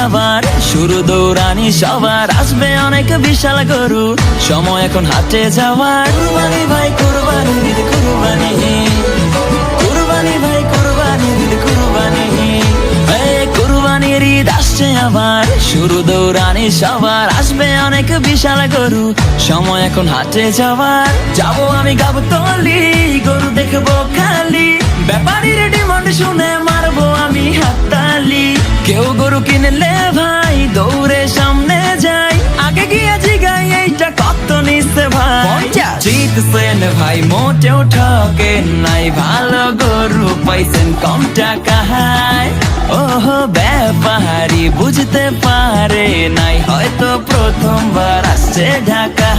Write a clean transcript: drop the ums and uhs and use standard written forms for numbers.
আবার, শুরু দৌড়ানি সবার, আসবে অনেক বিশাল গরু, সময় এখন হাটে যাওয়ার। কুরবানি ভাই কুরবানি, ঈদ কুরবানি, কুরবানি ভাই কুরবানি, ঈদ কুরবানি, কুরবানির ঈদ আসছে আবার, শুরু দৌড়ানি সবার, আসবে অনেক বিশাল গরু, সময় এখন হাটে যাওয়ার। যাবো আমি গাবতলী, গরু দেখবো খালি, ব্যাপারীর ডিমান্ড শুনে মারবো আমি হাততালি। কেউ গরু কিনলে ভাই দৌড়ে সামনে যাই, আগে গিয়ে জিগাই এইটা কত নিচ্ছে ভাই। জিতছেন ভাই মোটেও ঠকেন নাই, ভালো গরু পাইছেন কম টাকায়। ওহো ব্যাপারী বুঝতে পারে নাই, হয়তো প্রথমবার আসছে ঢাকা।